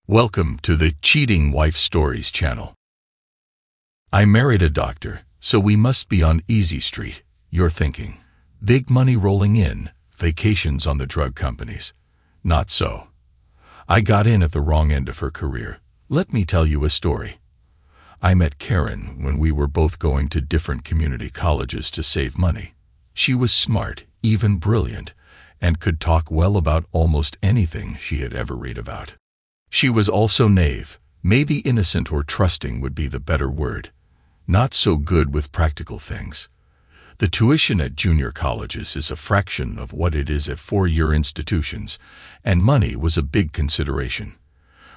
Welcome to the Cheating Wife Stories channel. I married a doctor, so we must be on easy street, you're thinking. Big money rolling in, vacations on the drug companies. Not so. I got in at the wrong end of her career. Let me tell you a story. I met Karen when we were both going to different community colleges to save money. She was smart, even brilliant, and could talk well about almost anything she had ever read about. She was also naive, maybe innocent or trusting would be the better word. Not so good with practical things. The tuition at junior colleges is a fraction of what it is at four-year institutions, and money was a big consideration.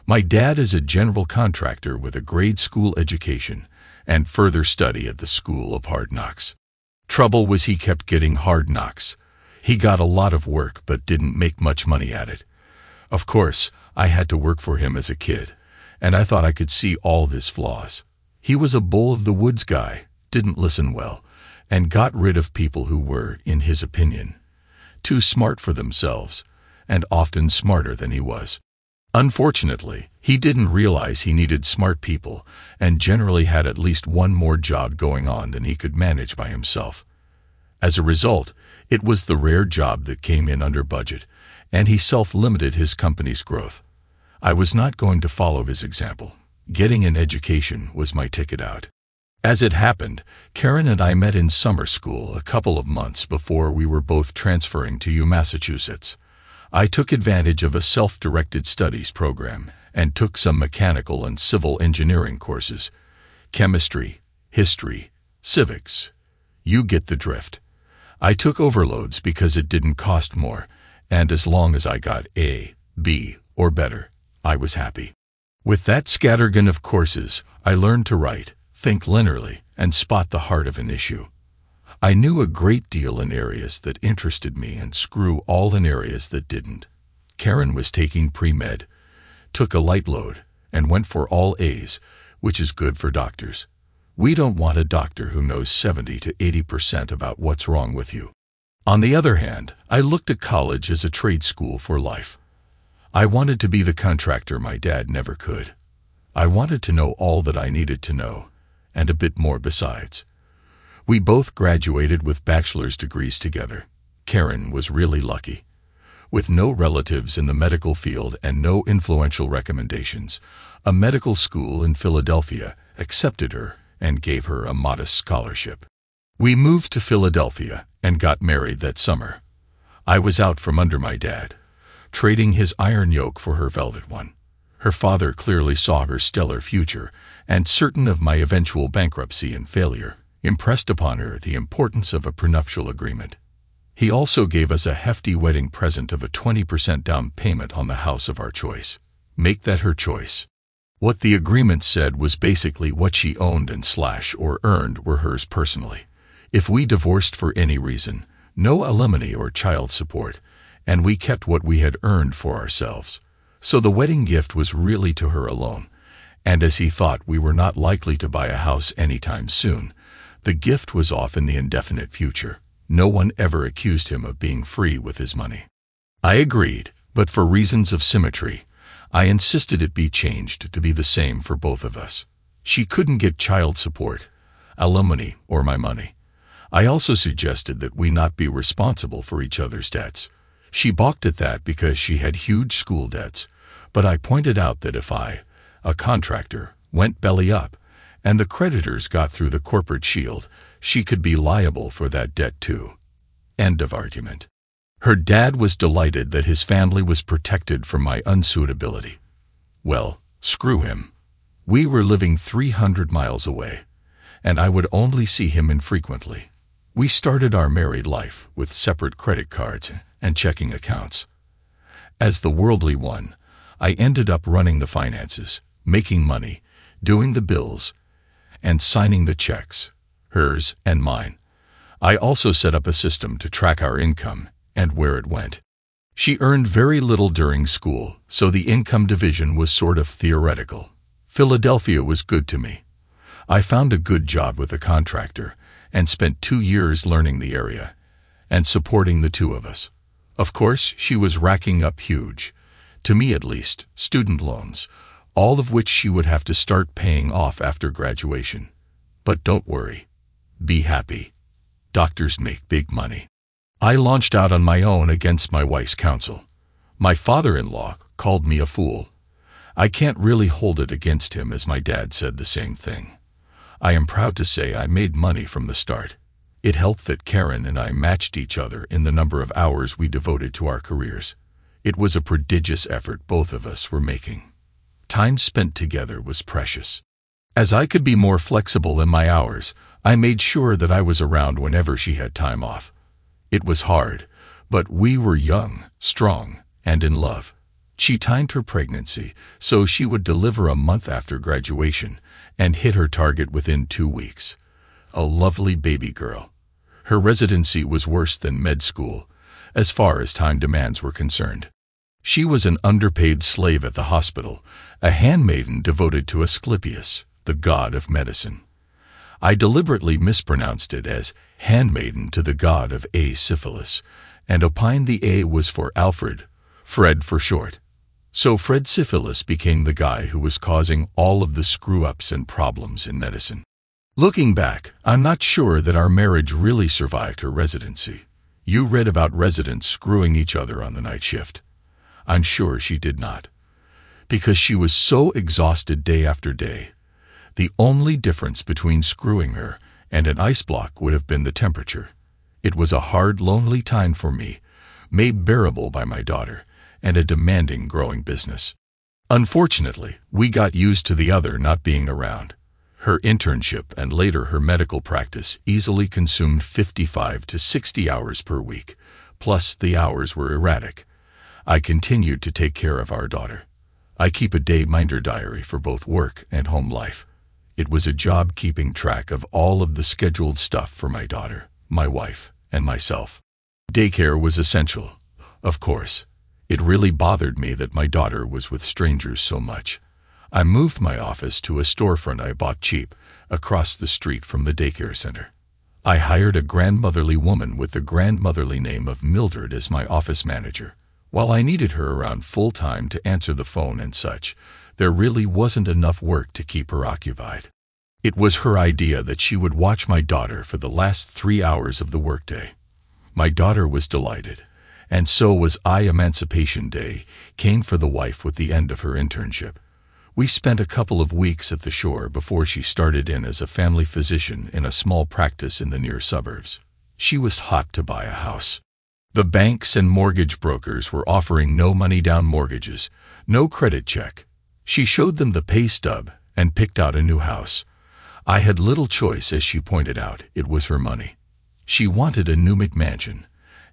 My dad is a general contractor with a grade school education and further study at the School of Hard Knocks. Trouble was he kept getting hard knocks. He got a lot of work but didn't make much money at it. Of course, I had to work for him as a kid, and I thought I could see all his flaws. He was a bull-of-the-woods guy, didn't listen well, and got rid of people who were, in his opinion, too smart for themselves, and often smarter than he was. Unfortunately, he didn't realize he needed smart people and generally had at least one more job going on than he could manage by himself. As a result, it was the rare job that came in under budget, and he self-limited his company's growth. I was not going to follow his example. Getting an education was my ticket out. As it happened, Karen and I met in summer school a couple of months before we were both transferring to Massachusetts. I took advantage of a self-directed studies program and took some mechanical and civil engineering courses. Chemistry, history, civics. You get the drift. I took overloads because it didn't cost more, and as long as I got A, B, or better, I was happy. With that scattergun of courses, I learned to write, think linearly, and spot the heart of an issue. I knew a great deal in areas that interested me and screw all in areas that didn't. Karen was taking pre-med, took a light load, and went for all A's, which is good for doctors. We don't want a doctor who knows 70 to 80% about what's wrong with you. On the other hand, I looked at college as a trade school for life. I wanted to be the contractor my dad never could. I wanted to know all that I needed to know, and a bit more besides. We both graduated with bachelor's degrees together. Karen was really lucky. With no relatives in the medical field and no influential recommendations, a medical school in Philadelphia accepted her and gave her a modest scholarship. We moved to Philadelphia and got married that summer. I was out from under my dad, trading his iron yoke for her velvet one. Her father clearly saw her stellar future, and certain of my eventual bankruptcy and failure, impressed upon her the importance of a prenuptial agreement. He also gave us a hefty wedding present of a 20% down payment on the house of our choice. Make that her choice. What the agreement said was basically what she owned and or earned were hers personally. If we divorced for any reason, no alimony or child support, and we kept what we had earned for ourselves. So the wedding gift was really to her alone, and as he thought we were not likely to buy a house anytime soon, the gift was off in the indefinite future. No one ever accused him of being free with his money. I agreed, but for reasons of symmetry, I insisted it be changed to be the same for both of us. She couldn't get child support, alimony, or my money. I also suggested that we not be responsible for each other's debts. She balked at that because she had huge school debts, but I pointed out that if I, a contractor, went belly up, and the creditors got through the corporate shield, she could be liable for that debt too. End of argument. Her dad was delighted that his family was protected from my unsuitability. Well, screw him. We were living 300 miles away, and I would only see him infrequently. We started our married life with separate credit cards and checking accounts. As the worldly one, I ended up running the finances, making money, doing the bills, and signing the checks, hers and mine. I also set up a system to track our income and where it went. She earned very little during school, so the income division was sort of theoretical. Philadelphia was good to me. I found a good job with a contractor and spent 2 years learning the area and supporting the two of us. Of course, she was racking up huge to me at least, student loans, all of which she would have to start paying off after graduation. But don't worry. Be happy. Doctors make big money. I launched out on my own against my wife's counsel. My father-in-law called me a fool. I can't really hold it against him, as my dad said the same thing. I am proud to say I made money from the start. It helped that Karen and I matched each other in the number of hours we devoted to our careers. It was a prodigious effort both of us were making. Time spent together was precious. As I could be more flexible in my hours, I made sure that I was around whenever she had time off. It was hard, but we were young, strong, and in love. She timed her pregnancy so she would deliver a month after graduation and hit her target within 2 weeks. A lovely baby girl. Her residency was worse than med school, as far as time demands were concerned. She was an underpaid slave at the hospital, a handmaiden devoted to Asclepius, the god of medicine. I deliberately mispronounced it as handmaiden to the god of syphilis, and opined the A was for Alfred, Fred for short. So Fred Syphilis became the guy who was causing all of the screw-ups and problems in medicine. Looking back, I'm not sure that our marriage really survived her residency. You read about residents screwing each other on the night shift. I'm sure she did not. Because she was so exhausted day after day. The only difference between screwing her and an ice block would have been the temperature. It was a hard, lonely time for me, made bearable by my daughter, and a demanding growing business. Unfortunately, we got used to the other not being around. Her internship and later her medical practice easily consumed 55 to 60 hours per week, plus the hours were erratic. I continued to take care of our daughter. I keep a day-minder diary for both work and home life. It was a job keeping track of all of the scheduled stuff for my daughter, my wife, and myself. Daycare was essential, of course. It really bothered me that my daughter was with strangers so much. I moved my office to a storefront I bought cheap, across the street from the daycare center. I hired a grandmotherly woman with the grandmotherly name of Mildred as my office manager. While I needed her around full-time to answer the phone and such, there really wasn't enough work to keep her occupied. It was her idea that she would watch my daughter for the last 3 hours of the workday. My daughter was delighted, and so was I. Emancipation Day came for the wife with the end of her internship. We spent a couple of weeks at the shore before she started in as a family physician in a small practice in the near suburbs. She was hot to buy a house. The banks and mortgage brokers were offering no money down mortgages, no credit check. She showed them the pay stub and picked out a new house. I had little choice, as she pointed out. It was her money. She wanted a new McMansion,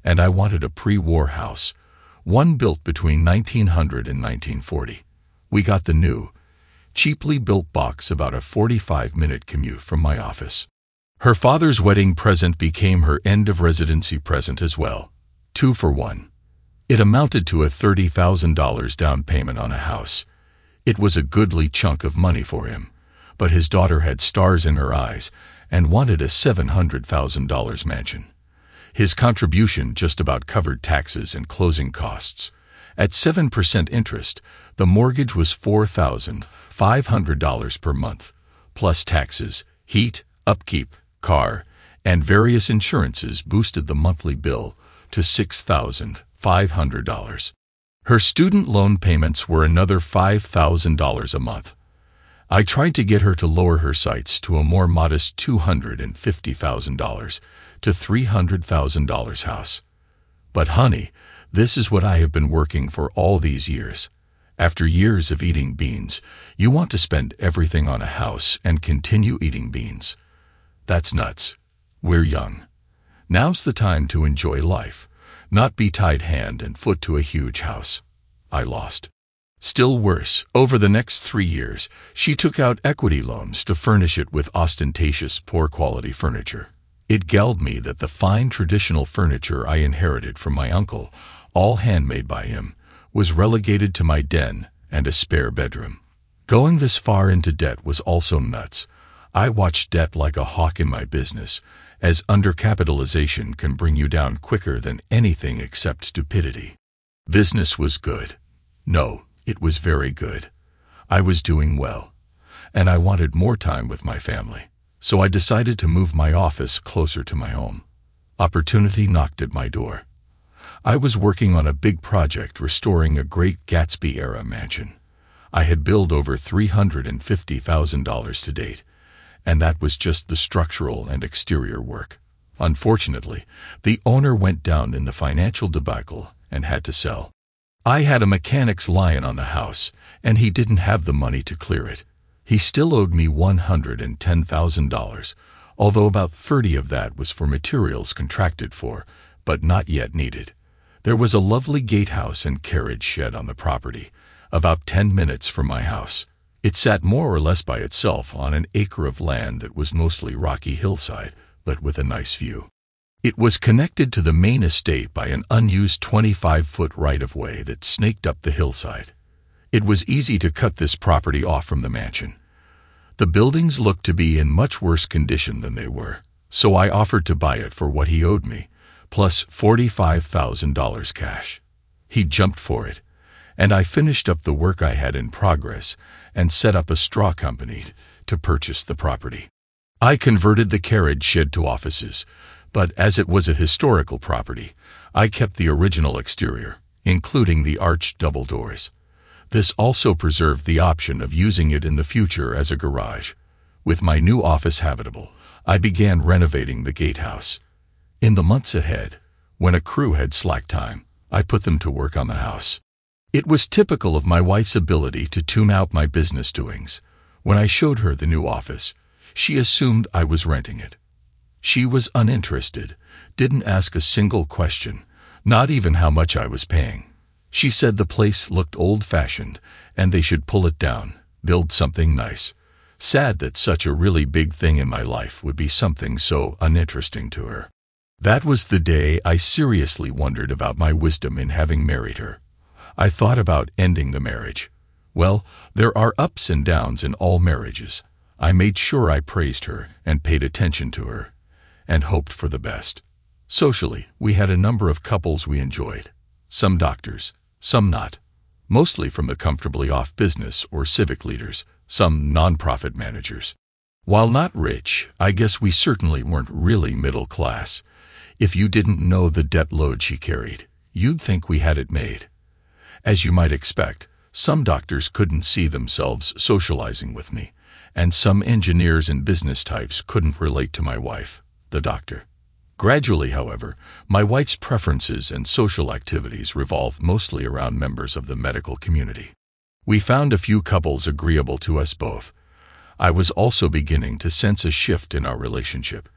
and I wanted a pre-war house, one built between 1900 and 1940. We got the new, cheaply built box about a 45-minute commute from my office. Her father's wedding present became her end-of-residency present as well. 2 for 1. It amounted to a $30,000 down payment on a house. It was a goodly chunk of money for him, but his daughter had stars in her eyes and wanted a $700,000 mansion. His contribution just about covered taxes and closing costs. At 7% interest, the mortgage was $4,500 per month, plus taxes, heat, upkeep, car, and various insurances boosted the monthly bill to $6,500. Her student loan payments were another $5,000 a month. I tried to get her to lower her sights to a more modest $250,000 to $300,000 house. But honey, this is what I have been working for all these years. After years of eating beans, you want to spend everything on a house and continue eating beans. That's nuts. We're young. Now's the time to enjoy life, not be tied hand and foot to a huge house. I lost. Still worse, over the next 3 years, she took out equity loans to furnish it with ostentatious, poor-quality furniture. It galled me that the fine traditional furniture I inherited from my uncle, all handmade by him, was relegated to my den and a spare bedroom. Going this far into debt was also nuts. I watched debt like a hawk in my business, as undercapitalization can bring you down quicker than anything except stupidity. Business was good. No, it was very good. I was doing well, and I wanted more time with my family. So I decided to move my office closer to my home. Opportunity knocked at my door. I was working on a big project restoring a great Gatsby-era mansion. I had billed over $350,000 to date, and that was just the structural and exterior work. Unfortunately, the owner went down in the financial debacle and had to sell. I had a mechanic's lien on the house, and he didn't have the money to clear it. He still owed me $110,000, although about 30 of that was for materials contracted for, but not yet needed. There was a lovely gatehouse and carriage shed on the property, about 10 minutes from my house. It sat more or less by itself on an acre of land that was mostly rocky hillside, but with a nice view. It was connected to the main estate by an unused 25-foot right-of-way that snaked up the hillside. It was easy to cut this property off from the mansion. The buildings looked to be in much worse condition than they were, so I offered to buy it for what he owed me, plus $45,000 cash. He jumped for it, and I finished up the work I had in progress and set up a straw company to purchase the property. I converted the carriage shed to offices, but as it was a historical property, I kept the original exterior, including the arched double doors. This also preserved the option of using it in the future as a garage. With my new office habitable, I began renovating the gatehouse. In the months ahead, when a crew had slack time, I put them to work on the house. It was typical of my wife's ability to tune out my business doings. When I showed her the new office, she assumed I was renting it. She was uninterested, didn't ask a single question, not even how much I was paying. She said the place looked old-fashioned and they should pull it down, build something nice. Sad that such a really big thing in my life would be something so uninteresting to her. That was the day I seriously wondered about my wisdom in having married her. I thought about ending the marriage. Well, there are ups and downs in all marriages. I made sure I praised her and paid attention to her, and hoped for the best. Socially, we had a number of couples we enjoyed. Some doctors, some not. Mostly from the comfortably off business or civic leaders, some nonprofit managers. While not rich, I guess we certainly weren't really middle class. If you didn't know the debt load she carried, you'd think we had it made. As you might expect, some doctors couldn't see themselves socializing with me, and some engineers and business types couldn't relate to my wife, the doctor. Gradually, however, my wife's preferences and social activities revolved mostly around members of the medical community. We found a few couples agreeable to us both. I was also beginning to sense a shift in our relationship.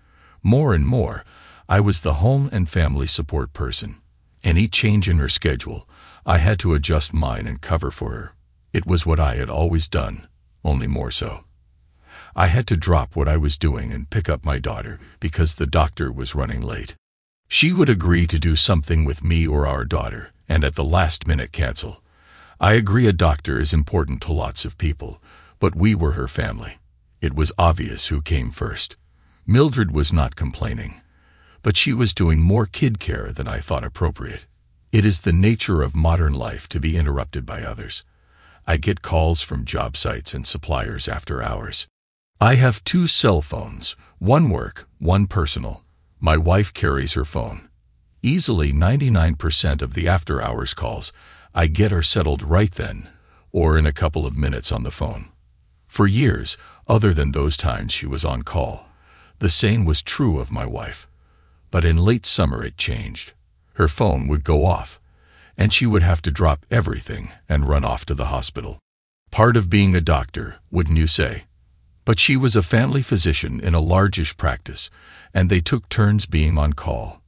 More and more, I was the home and family support person. Any change in her schedule, I had to adjust mine and cover for her. It was what I had always done, only more so. I had to drop what I was doing and pick up my daughter because the doctor was running late. She would agree to do something with me or our daughter, and at the last minute cancel. I agree a doctor is important to lots of people, but we were her family. It was obvious who came first. Mildred was not complaining, but she was doing more kid care than I thought appropriate. It is the nature of modern life to be interrupted by others. I get calls from job sites and suppliers after hours. I have 2 cell phones, one work, one personal. My wife carries her phone. Easily 99% of the after-hours calls I get are settled right then, or in a couple of minutes on the phone. For years, other than those times she was on call, the same was true of my wife. But in late summer it changed. Her phone would go off, and she would have to drop everything and run off to the hospital. Part of being a doctor, wouldn't you say? But she was a family physician in a largish practice, and they took turns being on call.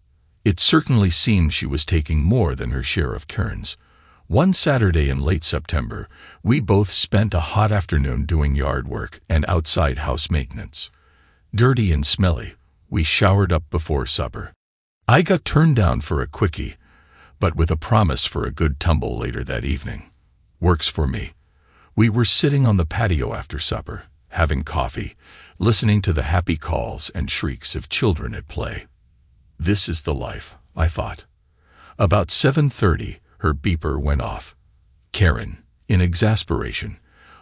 It certainly seemed she was taking more than her share of turns. One Saturday in late September, we both spent a hot afternoon doing yard work and outside house maintenance. Dirty and smelly, we showered up before supper. I got turned down for a quickie, but with a promise for a good tumble later that evening. Works for me. We were sitting on the patio after supper, having coffee, listening to the happy calls and shrieks of children at play. This is the life, I thought. About 7:30, her beeper went off. Karen, in exasperation,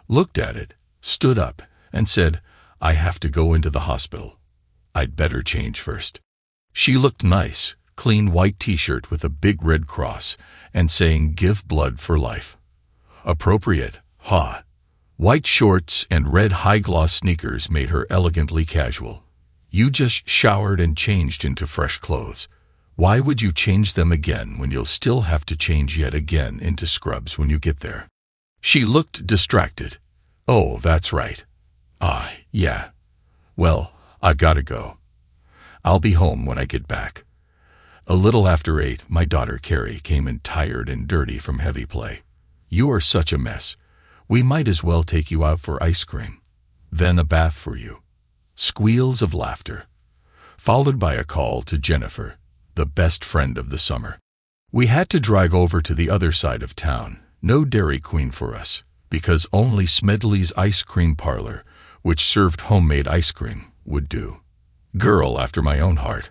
looked at it, stood up, and said, "I have to go into the hospital. I'd better change first." She looked nice, clean white t-shirt with a big red cross, and saying "Give blood for life." Appropriate, huh? White shorts and red high-gloss sneakers made her elegantly casual. You just showered and changed into fresh clothes. Why would you change them again when you'll still have to change yet again into scrubs when you get there? She looked distracted. Oh, that's right. Yeah. Well, I've got to go. I'll be home when I get back. A little after 8, my daughter Carrie came in tired and dirty from heavy play. "You are such a mess. We might as well take you out for ice cream. Then a bath for you." Squeals of laughter, followed by a call to Jennifer, the best friend of the summer. We had to drive over to the other side of town, no Dairy Queen for us, because only Smedley's ice cream parlor, which served homemade ice cream, would do. Girl after my own heart,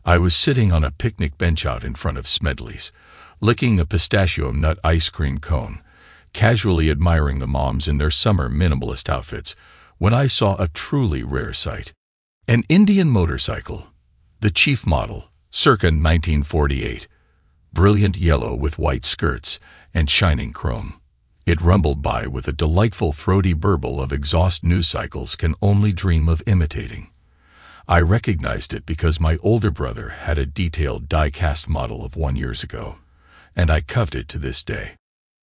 I was sitting on a picnic bench out in front of Smedley's, licking a pistachio nut ice cream cone, casually admiring the moms in their summer minimalist outfits, when I saw a truly rare sight. An Indian motorcycle, the chief model, circa 1948, brilliant yellow with white skirts and shining chrome. It rumbled by with a delightful throaty burble of exhaust news cycles can only dream of imitating. I recognized it because my older brother had a detailed die-cast model of one years ago, and I coveted it to this day.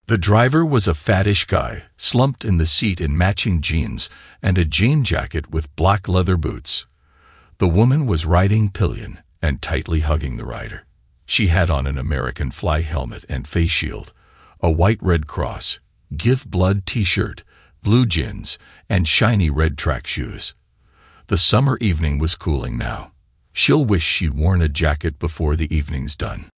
The driver was a fattish guy, slumped in the seat in matching jeans and a jean jacket with black leather boots. The woman was riding pillion and tightly hugging the rider. She had on an American fly helmet and face shield, a white Red Cross, Give Blood t-shirt, blue jeans, and shiny red track shoes. The summer evening was cooling now. She'll wish she'd worn a jacket before the evening's done.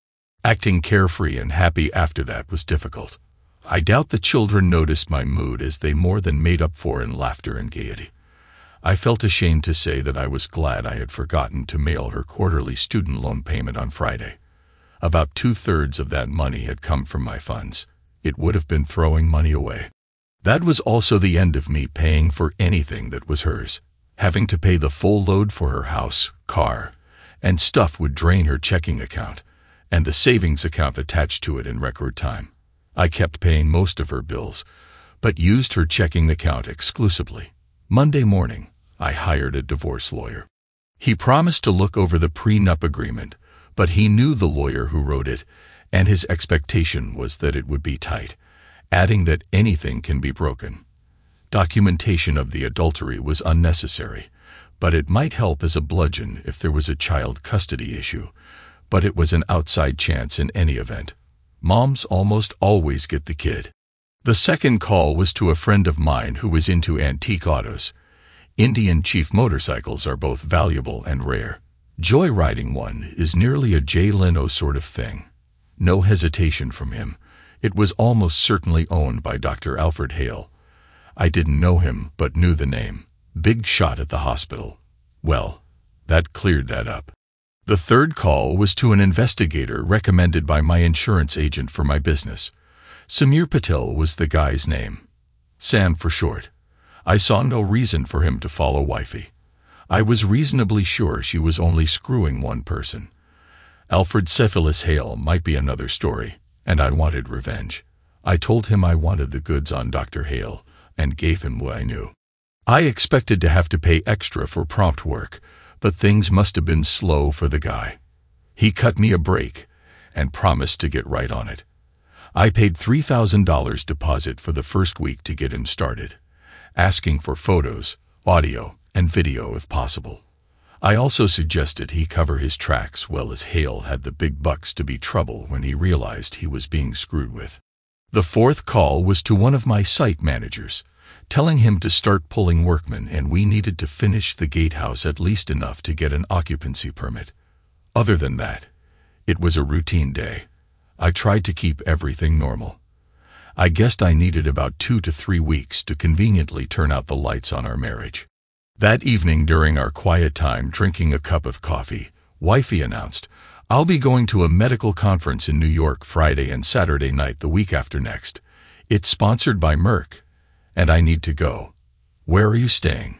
Acting carefree and happy after that was difficult. I doubt the children noticed my mood as they more than made up for in laughter and gaiety. I felt ashamed to say that I was glad I had forgotten to mail her quarterly student loan payment on Friday. About 2/3 of that money had come from my funds. It would have been throwing money away. That was also the end of me paying for anything that was hers. Having to pay the full load for her house, car, and stuff would drain her checking account, and the savings account attached to it in record time. I kept paying most of her bills, but used her checking account exclusively. Monday morning, I hired a divorce lawyer. He promised to look over the prenup agreement, but he knew the lawyer who wrote it, and his expectation was that it would be tight, adding that anything can be broken. Documentation of the adultery was unnecessary, but it might help as a bludgeon if there was a child custody issue, but it was an outside chance in any event. Moms almost always get the kid. The second call was to a friend of mine who was into antique autos. Indian chief motorcycles are both valuable and rare. Joyriding one is nearly a Jay Leno sort of thing. No hesitation from him. It was almost certainly owned by Dr. Alfred Hale. I didn't know him, but knew the name. Big shot at the hospital. Well, that cleared that up. The third call was to an investigator recommended by my insurance agent for my business. Samir Patel was the guy's name. Sam for short. I saw no reason for him to follow wifey. I was reasonably sure she was only screwing one person. Alfred Cephalus Hale might be another story, and I wanted revenge. I told him I wanted the goods on Dr. Hale, and gave him what I knew. I expected to have to pay extra for prompt work, but things must have been slow for the guy. He cut me a break and promised to get right on it. I paid $3,000 deposit for the first week to get him started, asking for photos, audio, and video if possible. I also suggested he cover his tracks well, as Hale had the big bucks to be trouble when he realized he was being screwed with. The fourth call was to one of my site managers, telling him to start pulling workmen, and we needed to finish the gatehouse at least enough to get an occupancy permit. Other than that, it was a routine day. I tried to keep everything normal. I guessed I needed about 2 to 3 weeks to conveniently turn out the lights on our marriage. That evening, during our quiet time drinking a cup of coffee, wifey announced, "I'll be going to a medical conference in New York Friday and Saturday night the week after next. It's sponsored by Merck, and I need to go. Where are you staying?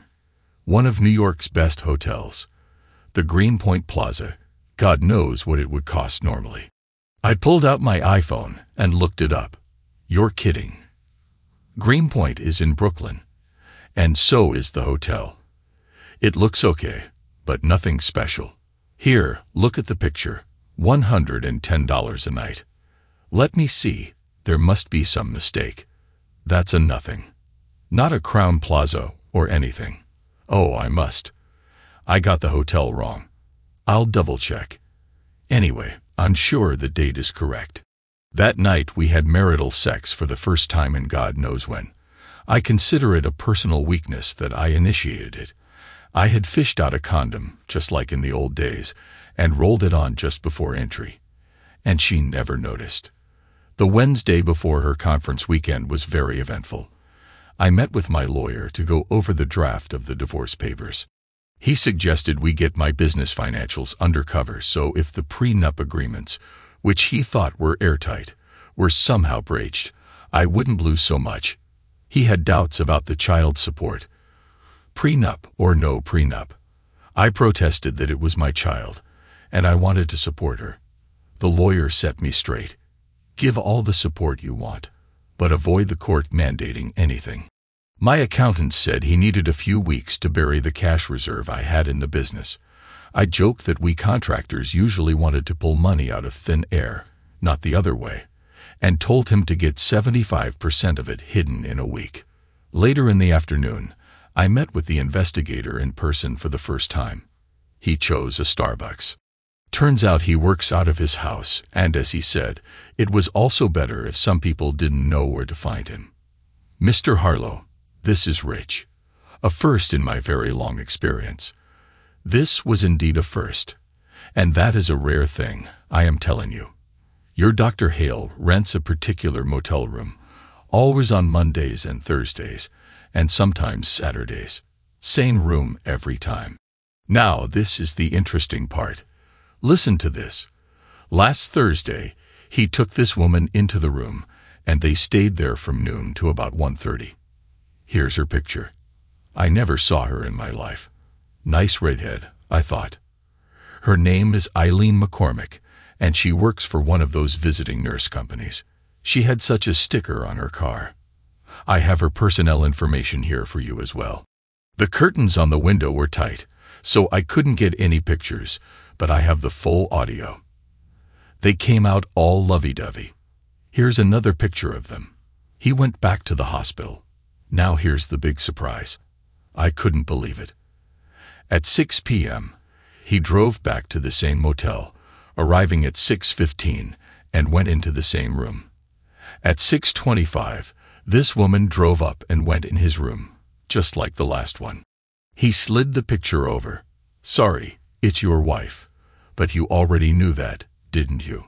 One of New York's best hotels. The Greenpoint Plaza. God knows what it would cost normally. I pulled out my iPhone and looked it up. You're kidding. Greenpoint is in Brooklyn, and so is the hotel. It looks okay, but nothing special. Here, look at the picture. $110 a night. Let me see. There must be some mistake. That's a nothing. Not a Crown Plaza or anything. Oh, I must. I got the hotel wrong. I'll double-check. Anyway, I'm sure the date is correct. That night we had marital sex for the first time in God knows when. I consider it a personal weakness that I initiated it. I had fished out a condom, just like in the old days, and rolled it on just before entry. And she never noticed. The Wednesday before her conference weekend was very eventful. I met with my lawyer to go over the draft of the divorce papers. He suggested we get my business financials undercover so if the prenup agreements, which he thought were airtight, were somehow breached, I wouldn't lose so much. He had doubts about the child support. Prenup or no prenup. I protested that it was my child, and I wanted to support her. The lawyer set me straight. Give all the support you want, but avoid the court mandating anything. My accountant said he needed a few weeks to bury the cash reserve I had in the business. I joked that we contractors usually wanted to pull money out of thin air, not the other way, and told him to get 75% of it hidden in a week. Later in the afternoon, I met with the investigator in person for the first time. He chose a Starbucks. Turns out he works out of his house, and as he said, it was also better if some people didn't know where to find him. Mr. Harlow, this is Rich. A first in my very long experience. This was indeed a first, and that is a rare thing, I am telling you. Your Dr. Hale rents a particular motel room, always on Mondays and Thursdays, and sometimes Saturdays. Same room every time. Now this is the interesting part. Listen to this. Last Thursday, he took this woman into the room, and they stayed there from noon to about 1:30. Here's her picture. I never saw her in my life. Nice redhead, I thought. Her name is Eileen McCormick, and she works for one of those visiting nurse companies. She had such a sticker on her car. I have her personnel information here for you as well. The curtains on the window were tight, so I couldn't get any pictures, but I have the full audio. They came out all lovey-dovey. Here's another picture of them. He went back to the hospital. Now here's the big surprise. I couldn't believe it. At 6 p.m., he drove back to the same motel, arriving at 6:15, and went into the same room. At 6:25, this woman drove up and went in his room, just like the last one. He slid the picture over. Sorry, it's your wife. But you already knew that, didn't you?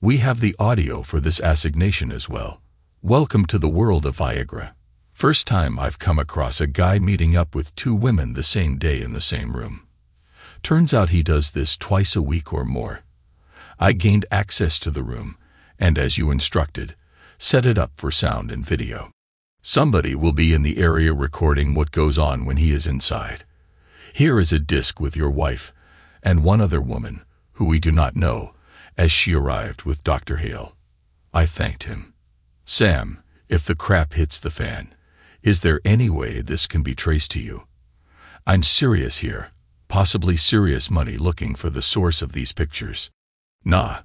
We have the audio for this assignation as well. Welcome to the world of Viagra. First time I've come across a guy meeting up with two women the same day in the same room. Turns out he does this twice a week or more. I gained access to the room, and as you instructed, set it up for sound and video. Somebody will be in the area recording what goes on when he is inside. Here is a disc with your wife and one other woman, who we do not know, as she arrived with Dr. Hale. I thanked him. Sam, if the crap hits the fan, is there any way this can be traced to you? I'm serious here, possibly serious money looking for the source of these pictures. Nah,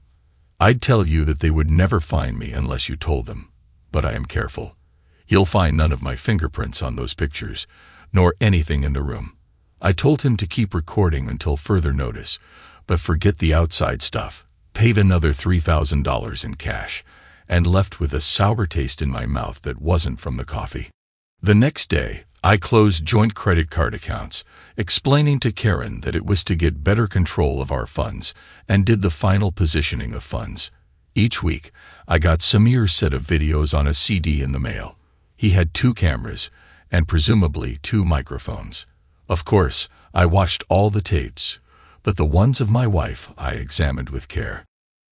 I'd tell you that they would never find me unless you told them, but I am careful. You'll find none of my fingerprints on those pictures, nor anything in the room. I told him to keep recording until further notice, but forget the outside stuff, paid another $3,000 in cash, and left with a sour taste in my mouth that wasn't from the coffee. The next day, I closed joint credit card accounts, explaining to Karen that it was to get better control of our funds, and did the final positioning of funds. Each week, I got Samir's set of videos on a CD in the mail. He had 2 cameras, and presumably 2 microphones. Of course, I watched all the tapes, but the ones of my wife I examined with care.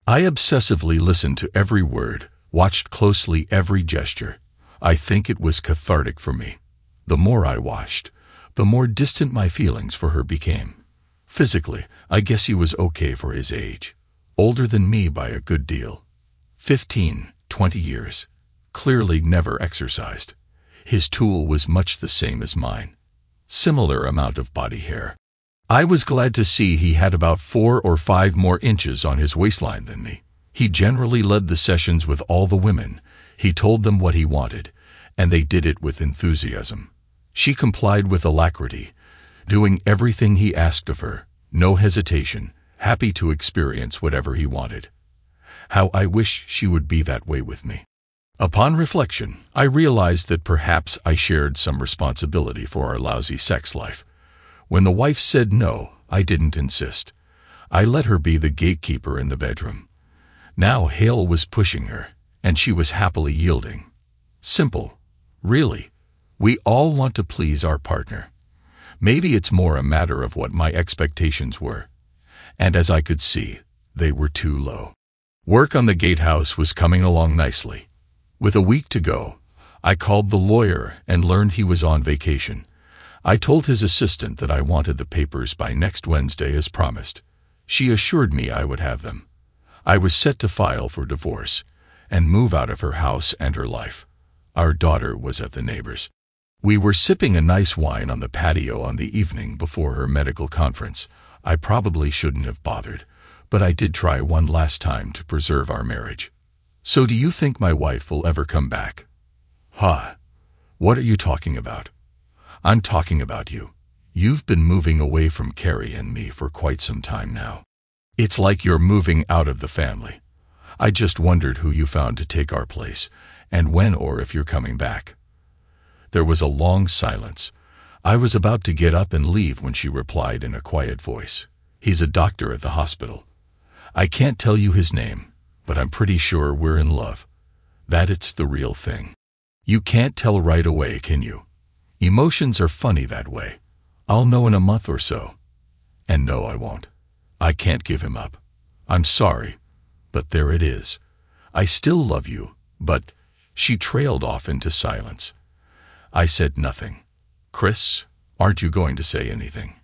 I obsessively listened to every word, watched closely every gesture, I think it was cathartic for me. The more I watched, the more distant my feelings for her became. Physically, I guess he was okay for his age. Older than me by a good deal. 15, 20 years. Clearly never exercised. His tool was much the same as mine. Similar amount of body hair. I was glad to see he had about 4 or 5 more inches on his waistline than me. He generally led the sessions with all the women. He told them what he wanted, and they did it with enthusiasm. She complied with alacrity, doing everything he asked of her, no hesitation, happy to experience whatever he wanted. How I wish she would be that way with me. Upon reflection, I realized that perhaps I shared some responsibility for our lousy sex life. When the wife said no, I didn't insist. I let her be the gatekeeper in the bedroom. Now Hale was pushing her, and she was happily yielding. Simple. Really. We all want to please our partner. Maybe it's more a matter of what my expectations were. And as I could see, they were too low. Work on the gatehouse was coming along nicely. With a week to go, I called the lawyer and learned he was on vacation. I told his assistant that I wanted the papers by next Wednesday as promised. She assured me I would have them. I was set to file for divorce and move out of her house and her life. Our daughter was at the neighbor's. We were sipping a nice wine on the patio on the evening before her medical conference. I probably shouldn't have bothered, but I did try one last time to preserve our marriage. So do you think my wife will ever come back? Huh? What are you talking about? I'm talking about you. You've been moving away from Carrie and me for quite some time now. It's like you're moving out of the family. I just wondered who you found to take our place, and when or if you're coming back. There was a long silence. I was about to get up and leave when she replied in a quiet voice. He's a doctor at the hospital. I can't tell you his name, but I'm pretty sure we're in love. That it's the real thing. You can't tell right away, can you? Emotions are funny that way. I'll know in a month or so. And no, I won't. I can't give him up. I'm sorry, but there it is. I still love you, but... She trailed off into silence. I said nothing. Chris, aren't you going to say anything?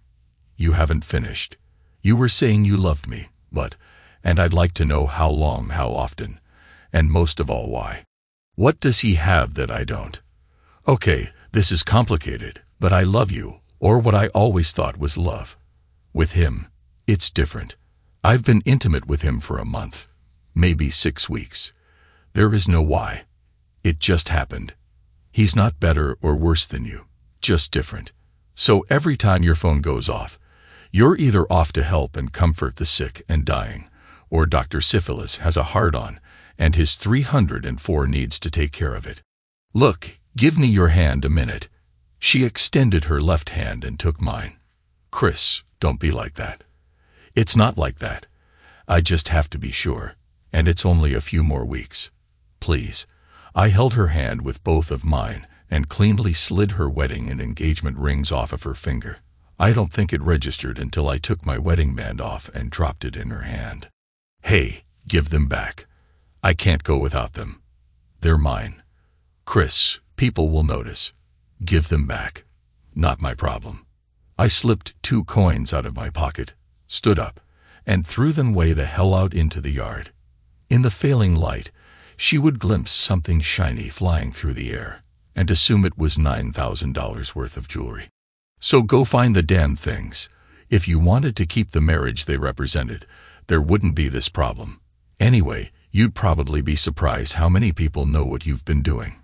You haven't finished. You were saying you loved me, but... And I'd like to know how long, how often, and most of all why. What does he have that I don't? Okay, this is complicated, but I love you, or what I always thought was love. With him, it's different. I've been intimate with him for a month, maybe 6 weeks. There is no why. It just happened. He's not better or worse than you, just different. So every time your phone goes off, you're either off to help and comfort the sick and dying, or Dr. Syphilis has a hard-on, and his 304 needs to take care of it. Look, give me your hand a minute. She extended her left hand and took mine. Chris, don't be like that. It's not like that. I just have to be sure, and it's only a few more weeks. Please. I held her hand with both of mine and cleanly slid her wedding and engagement rings off of her finger. I don't think it registered until I took my wedding band off and dropped it in her hand. Hey, give them back. I can't go without them. They're mine. Chris, people will notice. Give them back. Not my problem. I slipped 2 coins out of my pocket, stood up, and threw them way the hell out into the yard. In the failing light, she would glimpse something shiny flying through the air and assume it was $9,000 worth of jewelry. So go find the damn things. If you wanted to keep the marriage they represented, there wouldn't be this problem. Anyway, you'd probably be surprised how many people know what you've been doing.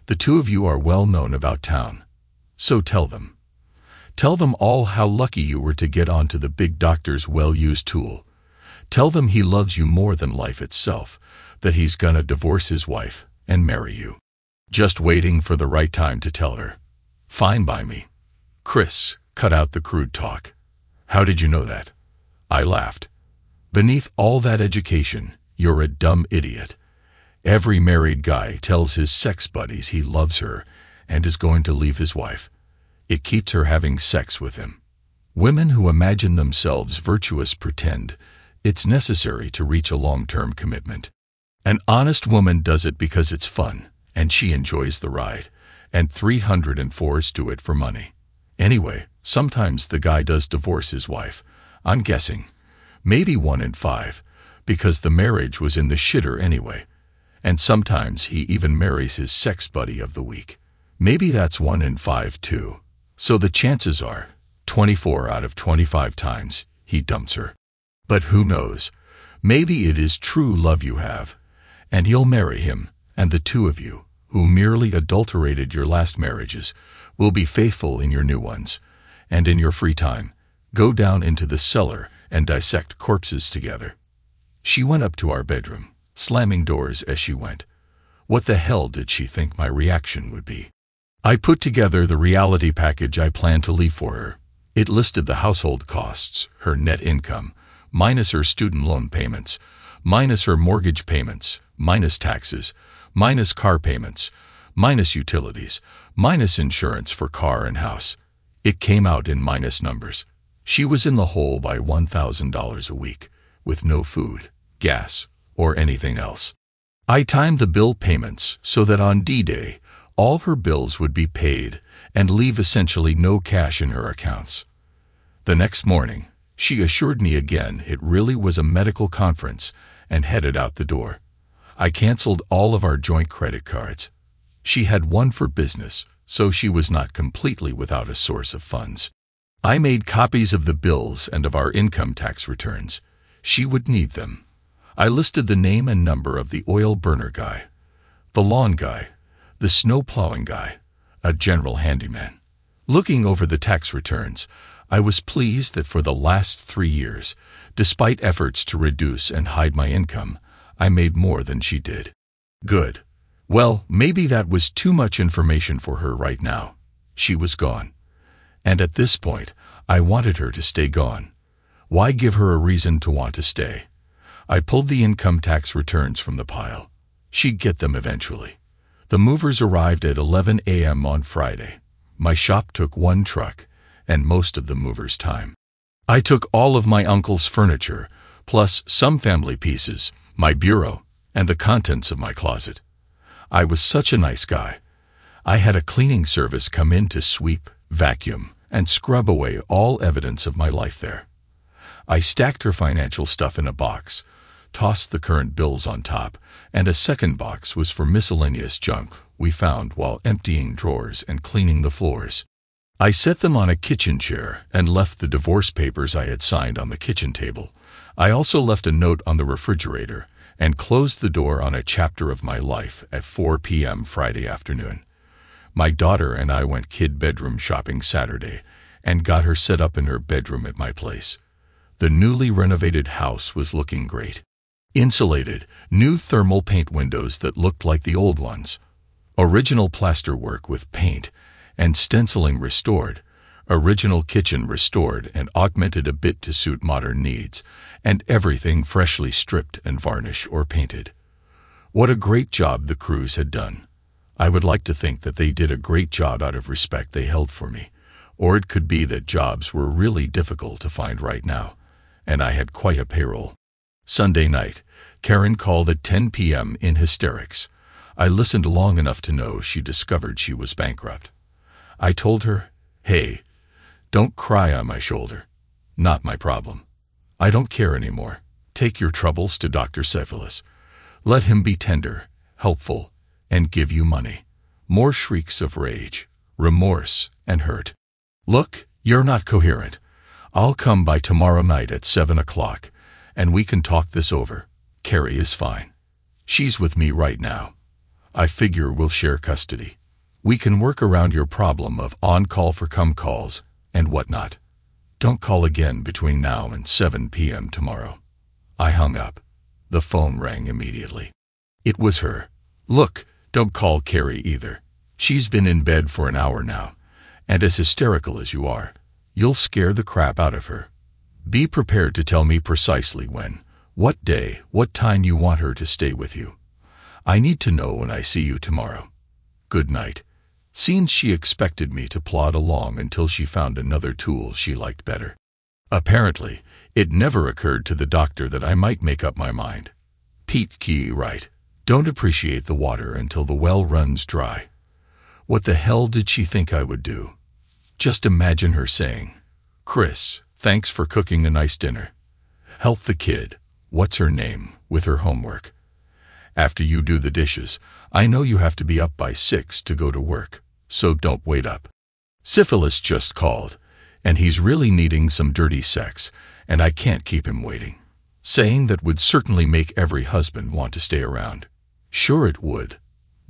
The 2 of you are well known about town. So tell them. Tell them all how lucky you were to get onto the big doctor's well-used tool. Tell them he loves you more than life itself, that he's gonna divorce his wife and marry you. Just waiting for the right time to tell her. Fine by me. Chris, cut out the crude talk. How did you know that? I laughed. Beneath all that education, you're a dumb idiot. Every married guy tells his sex buddies he loves her and is going to leave his wife. It keeps her having sex with him. Women who imagine themselves virtuous pretend it's necessary to reach a long-term commitment. An honest woman does it because it's fun, and she enjoys the ride, and 304s do it for money. Anyway, sometimes the guy does divorce his wife. I'm guessing. Maybe 1 in 5, because the marriage was in the shitter anyway. And sometimes he even marries his sex buddy of the week. Maybe that's 1 in 5 too. So the chances are, 24 out of 25 times, he dumps her. But who knows? Maybe it is true love you have, and you'll marry him, and the two of you, who merely adulterated your last marriages, will be faithful in your new ones, and in your free time, go down into the cellar and dissect corpses together. She went up to our bedroom, slamming doors as she went. What the hell did she think my reaction would be? I put together the reality package I planned to leave for her. It listed the household costs, her net income, minus her student loan payments, minus her mortgage payments, minus taxes, minus car payments, minus utilities, minus insurance for car and house. It came out in minus numbers. She was in the hole by $1,000 a week, with no food, gas, or anything else. I timed the bill payments so that on D-Day, all her bills would be paid and leave essentially no cash in her accounts. The next morning, she assured me again it really was a medical conference and headed out the door. I canceled all of our joint credit cards. She had one for business, so she was not completely without a source of funds. I made copies of the bills and of our income tax returns. She would need them. I listed the name and number of the oil burner guy, the lawn guy, the snow plowing guy, a general handyman. Looking over the tax returns, I was pleased that for the last 3 years, despite efforts to reduce and hide my income, I made more than she did. Good. Well, maybe that was too much information for her right now. She was gone. And at this point, I wanted her to stay gone. Why give her a reason to want to stay? I pulled the income tax returns from the pile. She'd get them eventually. The movers arrived at 11 a.m. on Friday. My shop took 1 truck, and most of the movers' time. I took all of my uncle's furniture, plus some family pieces, my bureau, and the contents of my closet. I was such a nice guy. I had a cleaning service come in to sweep, vacuum, and scrub away all evidence of my life there. I stacked her financial stuff in a box, tossed the current bills on top, and a second box was for miscellaneous junk we found while emptying drawers and cleaning the floors. I set them on a kitchen chair and left the divorce papers I had signed on the kitchen table. I also left a note on the refrigerator and closed the door on a chapter of my life at 4 p.m. Friday afternoon. My daughter and I went kid bedroom shopping Saturday and got her set up in her bedroom at my place. The newly renovated house was looking great. Insulated, new thermal paint windows that looked like the old ones. Original plaster work with paint and stenciling restored. Original kitchen restored and augmented a bit to suit modern needs, and everything freshly stripped and varnished or painted. What a great job the crews had done. I would like to think that they did a great job out of respect they held for me, or it could be that jobs were really difficult to find right now, and I had quite a payroll. Sunday night, Karen called at 10 p.m. in hysterics. I listened long enough to know she discovered she was bankrupt. I told her, "Hey, don't cry on my shoulder. Not my problem. I don't care anymore. Take your troubles to Dr. Syphilis. Let him be tender, helpful, and give you money." More shrieks of rage, remorse, and hurt. "Look, you're not coherent. I'll come by tomorrow night at 7 o'clock, and we can talk this over. Carrie is fine. She's with me right now. I figure we'll share custody. We can work around your problem of on-call for come calls and whatnot. Don't call again between now and 7 p.m. tomorrow." I hung up. The phone rang immediately. It was her. "Look, don't call Carrie either. She's been in bed for an hour now, and as hysterical as you are, you'll scare the crap out of her. Be prepared to tell me precisely when, what day, what time you want her to stay with you. I need to know when I see you tomorrow. Good night." Seemed she expected me to plod along until she found another tool she liked better. Apparently, it never occurred to the doctor that I might make up my mind. Pete Key right. Don't appreciate the water until the well runs dry. What the hell did she think I would do? Just imagine her saying, "Chris, thanks for cooking a nice dinner. Help the kid, what's her name, with her homework. After you do the dishes, I know you have to be up by 6 to go to work, so don't wait up. Syphilis just called, and he's really needing some dirty sex, and I can't keep him waiting." Saying that would certainly make every husband want to stay around. Sure it would.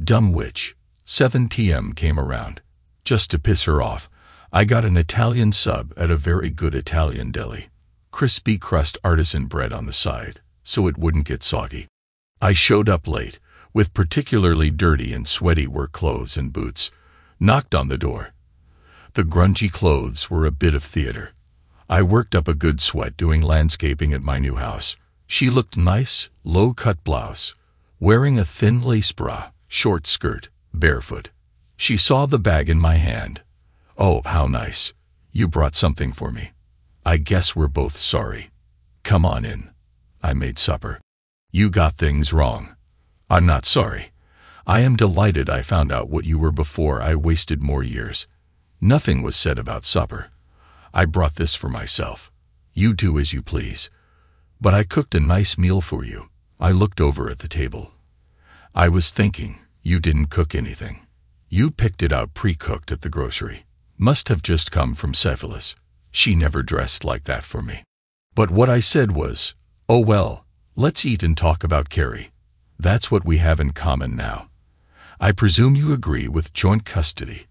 Dumb witch. 7 p.m. came around. Just to piss her off, I got an Italian sub at a very good Italian deli. Crispy crust artisan bread on the side, so it wouldn't get soggy. I showed up late, with particularly dirty and sweaty work clothes and boots, knocked on the door. The grungy clothes were a bit of theater. I worked up a good sweat doing landscaping at my new house. She looked nice, low-cut blouse, wearing a thin lace bra, short skirt, barefoot. She saw the bag in my hand. "Oh, how nice. You brought something for me. I guess we're both sorry. Come on in. I made supper." "You got things wrong. I'm not sorry. I am delighted I found out what you were before I wasted more years. Nothing was said about supper. I brought this for myself. You do as you please. But I cooked a nice meal for you." I looked over at the table. "I was thinking, you didn't cook anything. You picked it out pre-cooked at the grocery. Must have just come from Syphilis. She never dressed like that for me." But what I said was, "Oh well, let's eat and talk about Carrie. That's what we have in common now. I presume you agree with joint custody,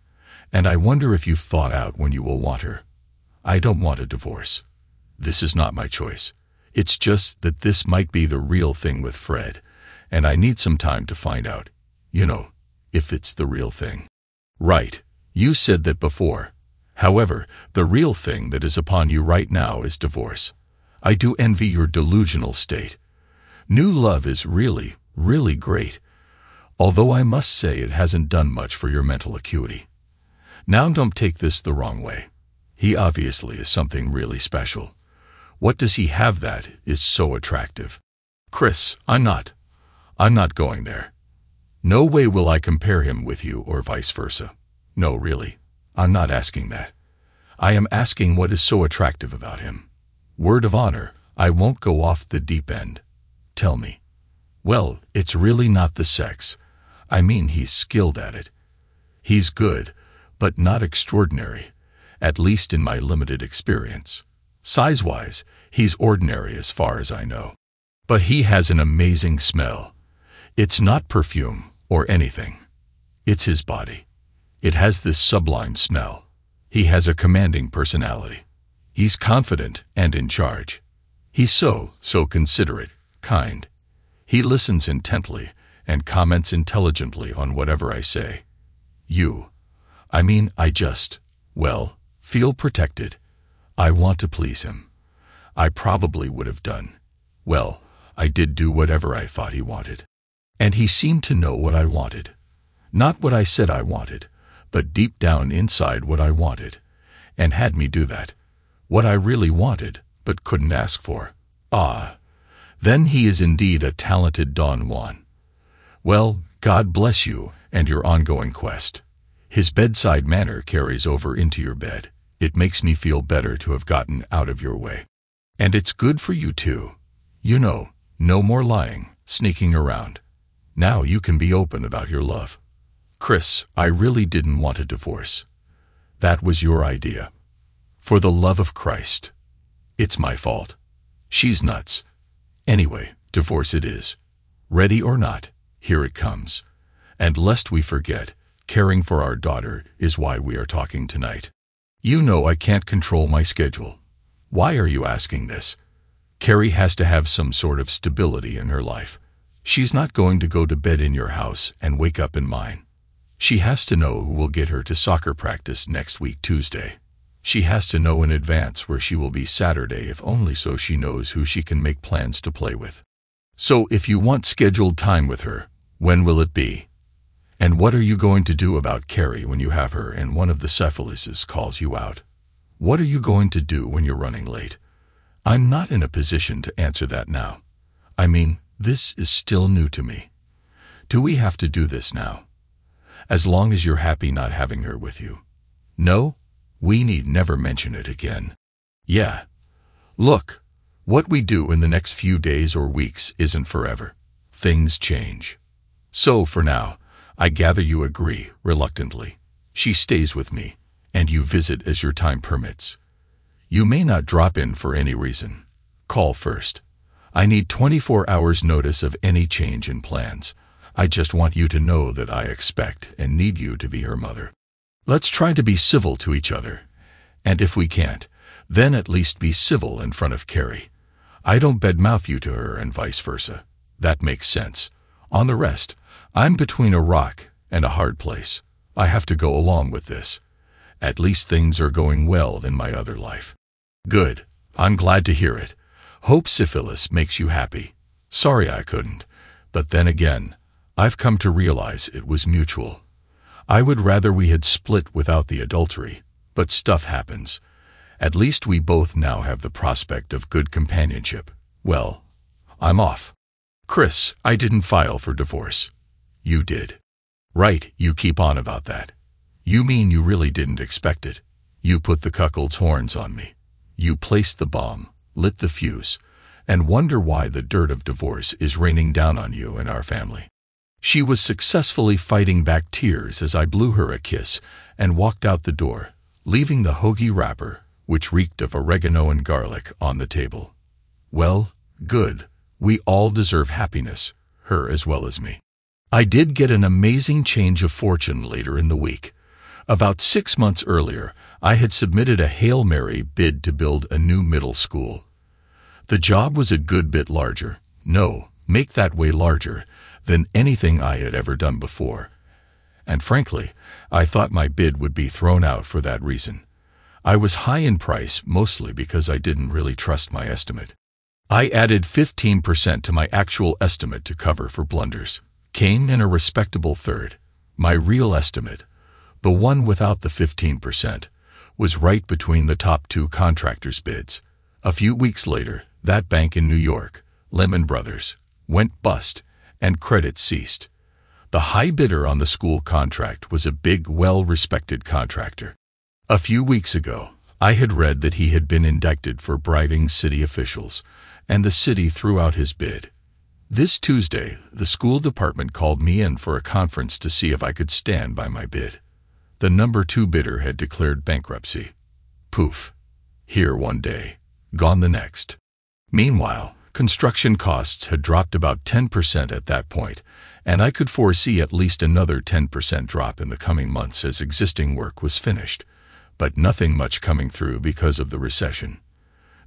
and I wonder if you've thought out when you will want her. I don't want a divorce. This is not my choice. It's just that this might be the real thing with Fred, and I need some time to find out, if it's the real thing." "Right, you said that before. However, the real thing that is upon you right now is divorce. I do envy your delusional state. New love is really, really great, although I must say it hasn't done much for your mental acuity. Now don't take this the wrong way. He obviously is something really special. What does he have that is so attractive?" "Chris, I'm not going there. No way will I compare him with you or vice versa. No, really, I'm not asking that. I am asking what is so attractive about him. Word of honor, I won't go off the deep end. Tell me." "Well, it's really not the sex. I mean, he's skilled at it. He's good, but not extraordinary, at least in my limited experience. Size-wise, he's ordinary as far as I know. But he has an amazing smell. It's not perfume or anything. It's his body. It has this sublime smell. He has a commanding personality. He's confident and in charge. He's so considerate, kind. He listens intently and comments intelligently on whatever I say. I just, feel protected. I want to please him. I probably would have done. I did do whatever I thought he wanted. And he seemed to know what I wanted. Not what I said I wanted, but deep down inside what I wanted, and had me do that. What I really wanted, but couldn't ask for. Then he is indeed a talented Don Juan. Well, God bless you and your ongoing quest. His bedside manner carries over into your bed. It makes me feel better to have gotten out of your way. And it's good for you too. No more lying, sneaking around. Now you can be open about your love. Chris, I really didn't want a divorce. That was your idea. For the love of Christ. It's my fault. She's nuts. Anyway, divorce it is. Ready or not, here it comes. And lest we forget, caring for our daughter is why we are talking tonight. I can't control my schedule. Why are you asking this? Carrie has to have some sort of stability in her life. She's not going to go to bed in your house and wake up in mine. She has to know who will get her to soccer practice next week Tuesday. She has to know in advance where she will be Saturday, if only so she knows who she can make plans to play with. So if you want scheduled time with her, when will it be? And what are you going to do about Carrie when you have her and one of the Syphilises calls you out? What are you going to do when you're running late? I'm not in a position to answer that now. This is still new to me. Do we have to do this now? As long as you're happy not having her with you. No, we need never mention it again. Yeah. Look, what we do in the next few days or weeks isn't forever. Things change. So for now, I gather you agree, reluctantly. She stays with me, and you visit as your time permits. You may not drop in for any reason. Call first. I need 24 hours notice of any change in plans. I just want you to know that I expect and need you to be her mother. Let's try to be civil to each other. And if we can't, then at least be civil in front of Carrie. I don't badmouth you to her and vice versa. That makes sense. On the rest, I'm between a rock and a hard place. I have to go along with this. At least things are going well in my other life. Good. I'm glad to hear it. Hope syphilis makes you happy. Sorry I couldn't. But then again, I've come to realize it was mutual. I would rather we had split without the adultery, but stuff happens. At least we both now have the prospect of good companionship. Well, I'm off. Chris, I didn't file for divorce. You did. Right, you keep on about that. You mean you really didn't expect it? You put the cuckold's horns on me. You placed the bomb, lit the fuse, and wonder why the dirt of divorce is raining down on you and our family. She was successfully fighting back tears as I blew her a kiss and walked out the door, leaving the hoagie wrapper, which reeked of oregano and garlic, on the table. Well, good. We all deserve happiness, her as well as me. I did get an amazing change of fortune later in the week. About 6 months earlier, I had submitted a Hail Mary bid to build a new middle school. The job was a good bit larger, make that way larger, than anything I had ever done before. And frankly, I thought my bid would be thrown out for that reason. I was high in price mostly because I didn't really trust my estimate. I added 15% to my actual estimate to cover for blunders. Came in a respectable third. My real estimate, the one without the 15%, was right between the top 2 contractors' bids. A few weeks later, that bank in New York, Lehman Brothers, went bust, and credit ceased. The high bidder on the school contract was a big, well-respected contractor. A few weeks ago, I had read that he had been indicted for bribing city officials, and the city threw out his bid. This Tuesday, the school department called me in for a conference to see if I could stand by my bid. The number 2 bidder had declared bankruptcy. Poof. Here one day, gone the next. Meanwhile, construction costs had dropped about 10% at that point, and I could foresee at least another 10% drop in the coming months as existing work was finished, but nothing much coming through because of the recession.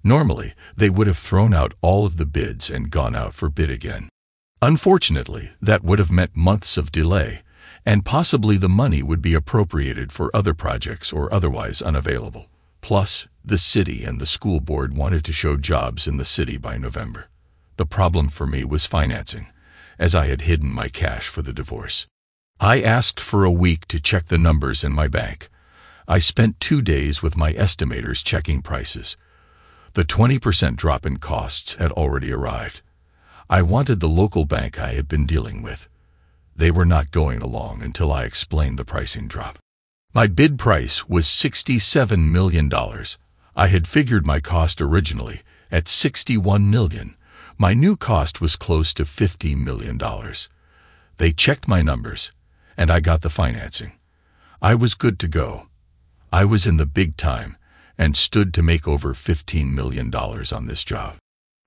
Normally, they would have thrown out all of the bids and gone out for bid again. Unfortunately, that would have meant months of delay, and possibly the money would be appropriated for other projects or otherwise unavailable. Plus, the city and the school board wanted to show jobs in the city by November. The problem for me was financing, as I had hidden my cash for the divorce. I asked for a week to check the numbers in my bank. I spent 2 days with my estimators checking prices. The 20% drop in costs had already arrived. I wanted the local bank I had been dealing with. They were not going along until I explained the pricing drop. My bid price was $67 million. I had figured my cost originally at $61 million. My new cost was close to $50 million. They checked my numbers, and I got the financing. I was good to go. I was in the big time and stood to make over $15 million on this job.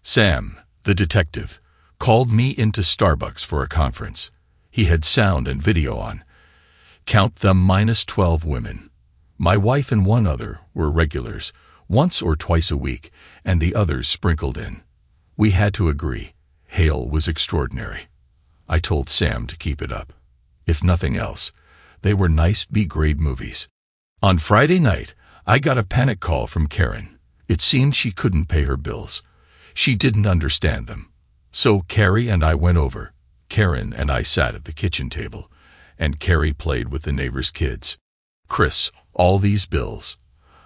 Sam, the detective, called me into Starbucks for a conference. He had sound and video on. Count them -12 women. My wife and 1 other were regulars, once or twice a week, and the others sprinkled in. We had to agree. Hale was extraordinary. I told Sam to keep it up. If nothing else, they were nice B-grade movies. On Friday night, I got a panic call from Karen. It seemed she couldn't pay her bills. She didn't understand them. So Carrie and I went over. Karen and I sat at the kitchen table, and Carrie played with the neighbor's kids. Chris, all these bills.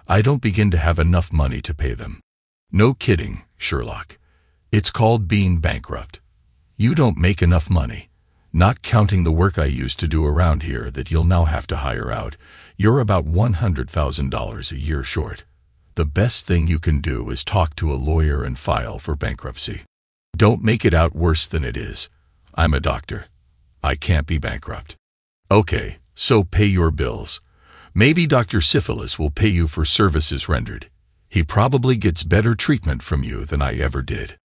I don't begin to have enough money to pay them. No kidding, Sherlock. It's called being bankrupt. You don't make enough money. Not counting the work I used to do around here that you'll now have to hire out, you're about $100,000 a year short. The best thing you can do is talk to a lawyer and file for bankruptcy. Don't make it out worse than it is. I'm a doctor. I can't be bankrupt. Okay, so pay your bills. Maybe Dr. Syphilis will pay you for services rendered. He probably gets better treatment from you than I ever did.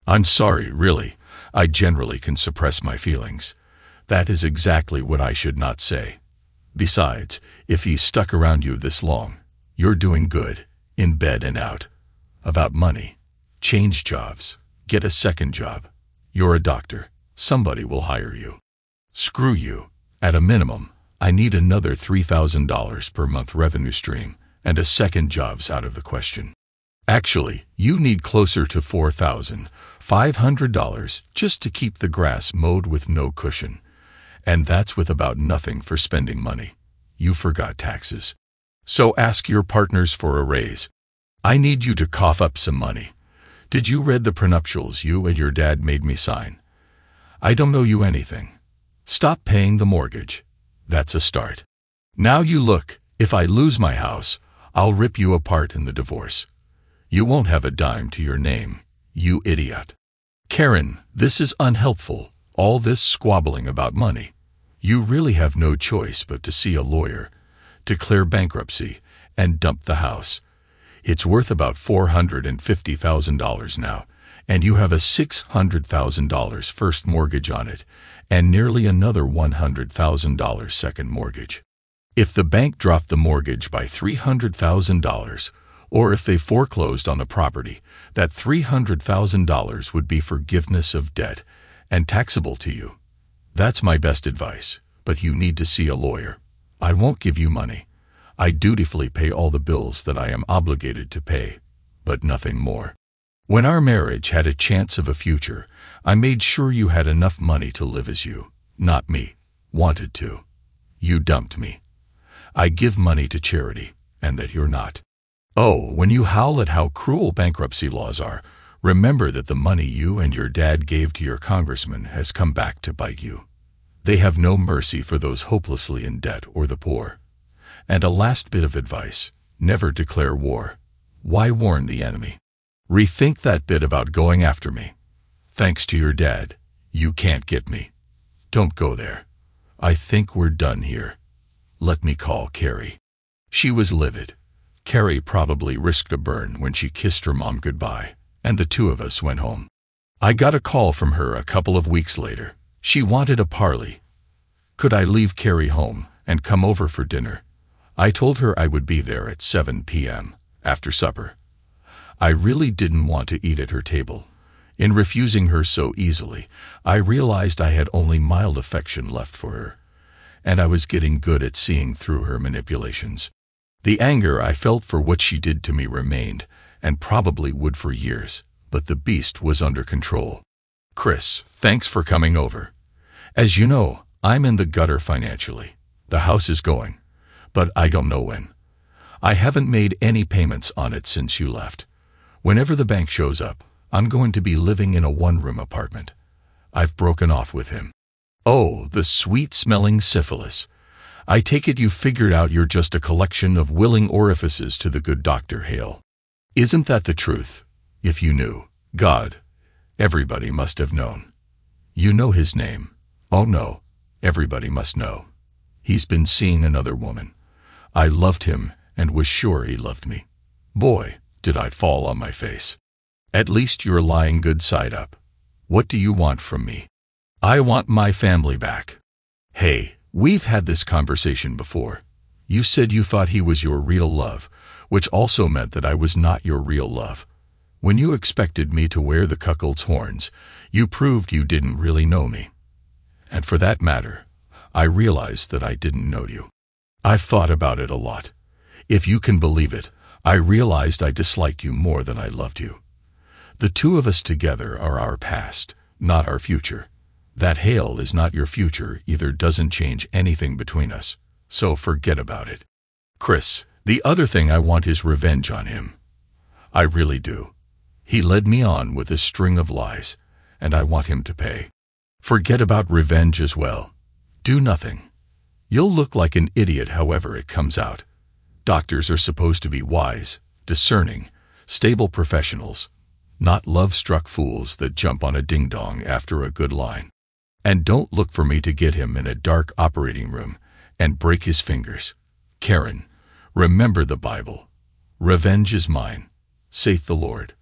I'm sorry, really. I generally can suppress my feelings. That is exactly what I should not say. Besides, if he's stuck around you this long, you're doing good, in bed and out. About money. Change jobs. Get a second job. You're a doctor. Somebody will hire you. Screw you. At a minimum, I need another $3,000 per month revenue stream, and a second job's out of the question. Actually, you need closer to $4,500 just to keep the grass mowed with no cushion. And that's with about nothing for spending money. You forgot taxes. So ask your partners for a raise. I need you to cough up some money. Did you read the prenuptials you and your dad made me sign? I don't owe you anything. Stop paying the mortgage. That's a start. Now you look, if I lose my house, I'll rip you apart in the divorce. You won't have a dime to your name, you idiot. Karen, this is unhelpful, all this squabbling about money. You really have no choice but to see a lawyer, declare bankruptcy, and dump the house. It's worth about $450,000 now, and you have a $600,000 first mortgage on it, and nearly another $100,000 second mortgage. If the bank dropped the mortgage by $300,000, or if they foreclosed on the property, that $300,000 would be forgiveness of debt and taxable to you. That's my best advice, but you need to see a lawyer. I won't give you money. I dutifully pay all the bills that I am obligated to pay, but nothing more. When our marriage had a chance of a future, I made sure you had enough money to live as you, not me, wanted to. You dumped me. I give money to charity, and that you're not. Oh, when you howl at how cruel bankruptcy laws are, remember that the money you and your dad gave to your congressman has come back to bite you. They have no mercy for those hopelessly in debt or the poor. And a last bit of advice, never declare war. Why warn the enemy? Rethink that bit about going after me. Thanks to your dad, you can't get me. Don't go there. I think we're done here. Let me call Carrie. She was livid. Carrie probably risked a burn when she kissed her mom goodbye, and the two of us went home. I got a call from her a couple of weeks later. She wanted a parley. Could I leave Carrie home and come over for dinner? I told her I would be there at 7 p.m., after supper. I really didn't want to eat at her table. In refusing her so easily, I realized I had only mild affection left for her, and I was getting good at seeing through her manipulations. The anger I felt for what she did to me remained, and probably would for years, but the beast was under control. Chris, thanks for coming over. As you know, I'm in the gutter financially. The house is going, but I don't know when. I haven't made any payments on it since you left. Whenever the bank shows up, I'm going to be living in a one-room apartment. I've broken off with him. Oh, the sweet-smelling syphilis. I take it you figured out you're just a collection of willing orifices to the good Dr. Hale. Isn't that the truth? If you knew, God, everybody must have known. You know his name. Oh no, everybody must know. He's been seeing another woman. I loved him and was sure he loved me. Boy, did I fall on my face. At least you're lying good side up. What do you want from me? I want my family back. Hey, we've had this conversation before. You said you thought he was your real love, which also meant that I was not your real love. When you expected me to wear the cuckold's horns, you proved you didn't really know me. And for that matter, I realized that I didn't know you. I've thought about it a lot. If you can believe it, I realized I disliked you more than I loved you. The two of us together are our past, not our future. That Hale is not your future either doesn't change anything between us, so forget about it. Chris, the other thing I want is revenge on him. I really do. He led me on with a string of lies, and I want him to pay. Forget about revenge as well. Do nothing. You'll look like an idiot however it comes out. Doctors are supposed to be wise, discerning, stable professionals, not love-struck fools that jump on a ding-dong after a good line. And don't look for me to get him in a dark operating room and break his fingers. Karen, remember the Bible. Revenge is mine, saith the Lord.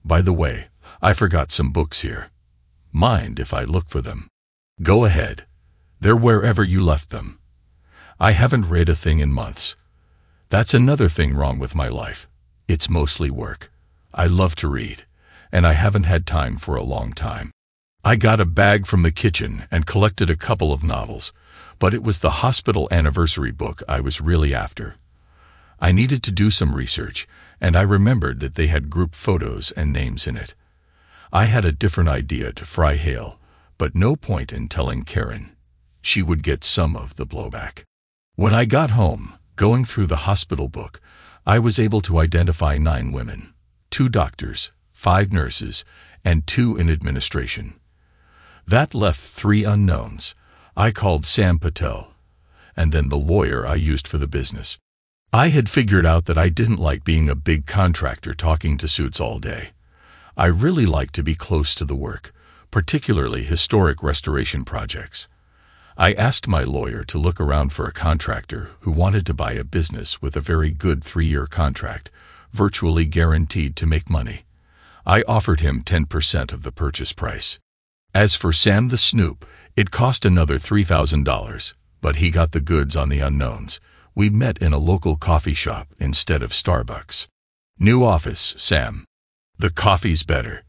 By the way, I forgot some books here. Mind if I look for them? Go ahead. They're wherever you left them. I haven't read a thing in months. That's another thing wrong with my life. It's mostly work. I love to read, and I haven't had time for a long time. I got a bag from the kitchen and collected a couple of novels, but it was the hospital anniversary book I was really after. I needed to do some research, and I remembered that they had group photos and names in it. I had a different idea to fry Hale, but no point in telling Karen. She would get some of the blowback. When I got home, going through the hospital book, I was able to identify 9 women, 2 doctors, 5 nurses, and 2 in administration. That left 3 unknowns. I called Sam Patel, and then the lawyer I used for the business. I had figured out that I didn't like being a big contractor talking to suits all day. I really liked to be close to the work, particularly historic restoration projects. I asked my lawyer to look around for a contractor who wanted to buy a business with a very good 3-year contract, virtually guaranteed to make money. I offered him 10% of the purchase price. As for Sam the Snoop, it cost another $3,000, but he got the goods on the unknowns. We met in a local coffee shop instead of Starbucks. New office, Sam. The coffee's better.